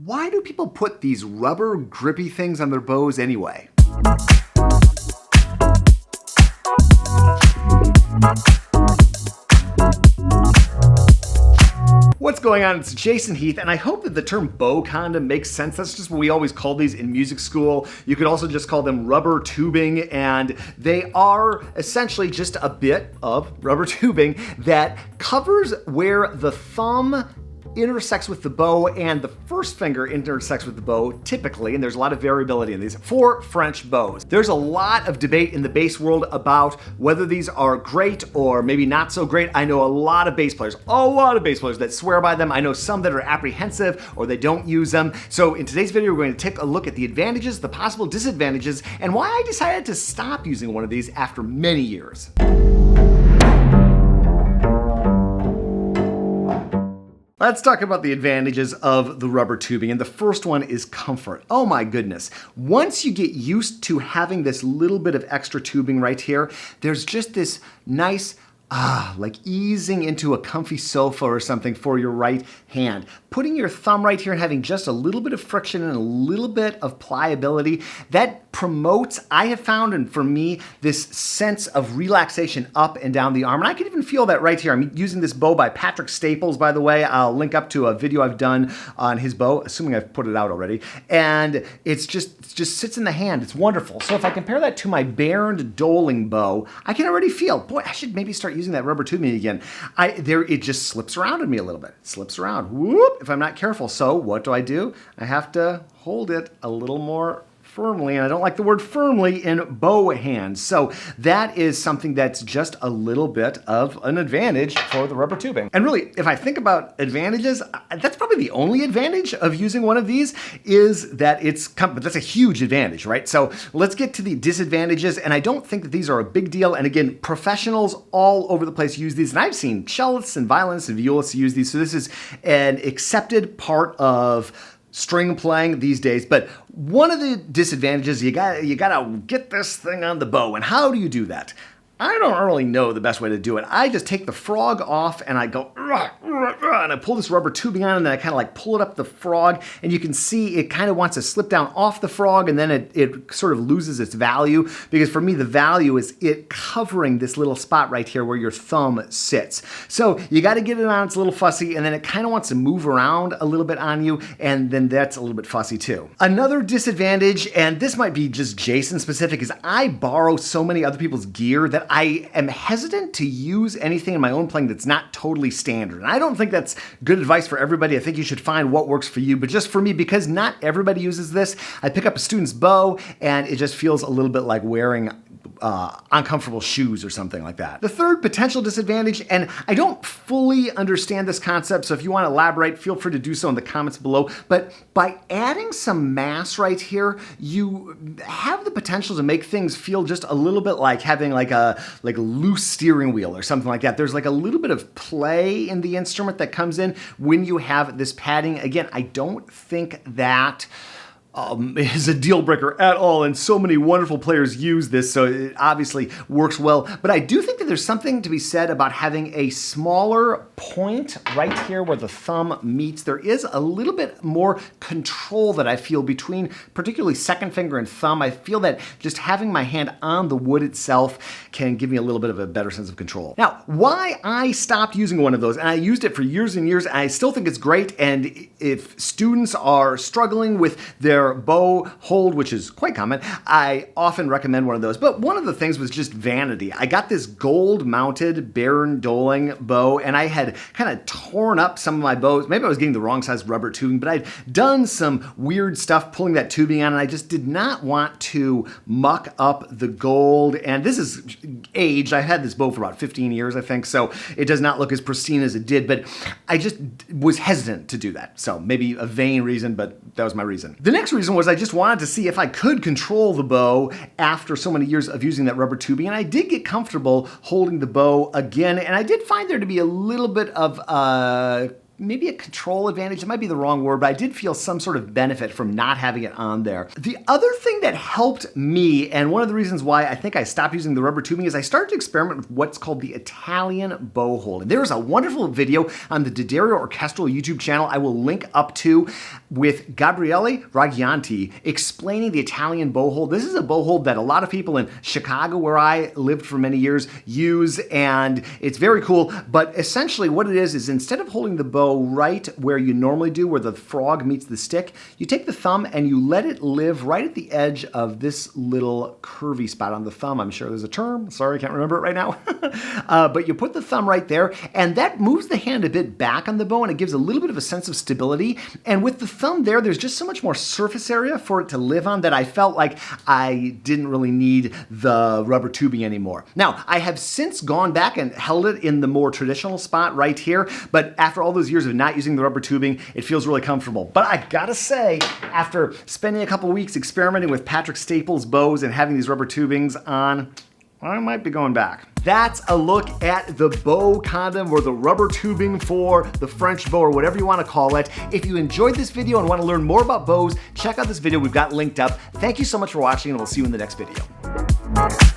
Why do people put these rubber grippy things on their bows anyway? What's going on? It's Jason Heath, and I hope that the term bow condom makes sense. That's just what we always call these in music school. You could also just call them rubber tubing, and they are essentially just a bit of rubber tubing that covers where the thumb intersects with the bow and the first finger intersects with the bow typically, and there's a lot of variability in these, for French bows. There's a lot of debate in the bass world about whether these are great or maybe not so great. I know a lot of bass players that swear by them. I know some that are apprehensive or they don't use them. So in today's video, we're going to take a look at the advantages, the possible disadvantages, and why I decided to stop using one of these after many years. Let's talk about the advantages of the rubber tubing, and the first one is comfort. Oh my goodness. Once you get used to having this little bit of extra tubing right here, there's just this nice like easing into a comfy sofa or something for your right hand. Putting your thumb right here and having just a little bit of friction and a little bit of pliability, that promotes, I have found, and for me, this sense of relaxation up and down the arm. And I can even feel that right here. I'm using this bow by Patrick Staples, by the way. I'll link up to a video I've done on his bow, assuming I've put it out already. And it just sits in the hand. It's wonderful. So if I compare that to my Baird Doling bow, I can already feel, boy, I should maybe start using that rubber tubing again. It just slips around in me a little bit. It slips around, whoop, if I'm not careful. So what do? I have to hold it a little more firmly, and I don't like the word firmly in bow hands. So that is something that's just a little bit of an advantage for the rubber tubing. And really, if I think about advantages, that's probably the only advantage of using one of these is that but that's a huge advantage, right? So let's get to the disadvantages, and I don't think that these are a big deal. And again, professionals all over the place use these, and I've seen cellists and violinists and violists use these. So this is an accepted part of string playing these days. But one of the disadvantages, you gotta get this thing on the bow. And how do you do that? I don't really know the best way to do it. I just take the frog off and I go, and I pull this rubber tubing on, and then I kind of like pull it up the frog, and you can see it kind of wants to slip down off the frog, and then it sort of loses its value, because for me the value is it covering this little spot right here where your thumb sits. So you got to get it on, it's a little fussy, and then it kind of wants to move around a little bit on you, and then that's a little bit fussy too. Another disadvantage, and this might be just Jason specific, is I borrow so many other people's gear that I am hesitant to use anything in my own playing that's not totally standard. And I don't think that's good advice for everybody. I think you should find what works for you. But just for me, because not everybody uses this, I pick up a student's bow and it just feels a little bit like wearing uncomfortable shoes or something like that. The third potential disadvantage, and I don't fully understand this concept, so if you want to elaborate, feel free to do so in the comments below, but by adding some mass right here, you have the potential to make things feel just a little bit like having like a loose steering wheel or something like that. There's like a little bit of play in the instrument that comes in when you have this padding. Again, I don't think that is a deal breaker at all, and so many wonderful players use this, so it obviously works well. But I do think that there's something to be said about having a smaller point right here where the thumb meets. There is a little bit more control that I feel between particularly second finger and thumb. I feel that just having my hand on the wood itself can give me a little bit of a better sense of control. Now, why I stopped using one of those, and I used it for years and years, and I still think it's great, and if students are struggling with their bow hold, which is quite common, I often recommend one of those. But one of the things was just vanity. I got this gold mounted Baird Doling bow, and I had kind of torn up some of my bows. Maybe I was getting the wrong size rubber tubing, but I'd done some weird stuff pulling that tubing on, and I just did not want to muck up the gold. And this is aged. I've had this bow for about 15 years, I think, so it does not look as pristine as it did, but I just was hesitant to do that. So maybe a vain reason, but that was my reason. The next reason was I just wanted to see if I could control the bow after so many years of using that rubber tubing, and I did get comfortable holding the bow again, and I did find there to be a little bit of maybe a control advantage. It might be the wrong word, but I did feel some sort of benefit from not having it on there. The other thing that helped me, and one of the reasons why I think I stopped using the rubber tubing, is I started to experiment with what's called the Italian bow hold. And there's a wonderful video on the D'Addario Orchestral YouTube channel I will link up to with Gabriele Raggianti explaining the Italian bow hold. This is a bow hold that a lot of people in Chicago, where I lived for many years, use, and it's very cool. But essentially what it is instead of holding the bow right where you normally do, where the frog meets the stick, you take the thumb and you let it live right at the edge of this little curvy spot on the thumb. I'm sure there's a term. Sorry, I can't remember it right now. But you put the thumb right there, and that moves the hand a bit back on the bow, and it gives a little bit of a sense of stability. And with the thumb there, there's just so much more surface area for it to live on that I felt like I didn't really need the rubber tubing anymore. Now, I have since gone back and held it in the more traditional spot right here, but after all those years of not using the rubber tubing, it feels really comfortable. But I gotta say, after spending a couple weeks experimenting with Patrick Staples bows and having these rubber tubings on, I might be going back. That's a look at the bow condom, or the rubber tubing for the French bow, or whatever you want to call it. If you enjoyed this video and want to learn more about bows, check out this video we've got linked up. Thank you so much for watching, and we'll see you in the next video.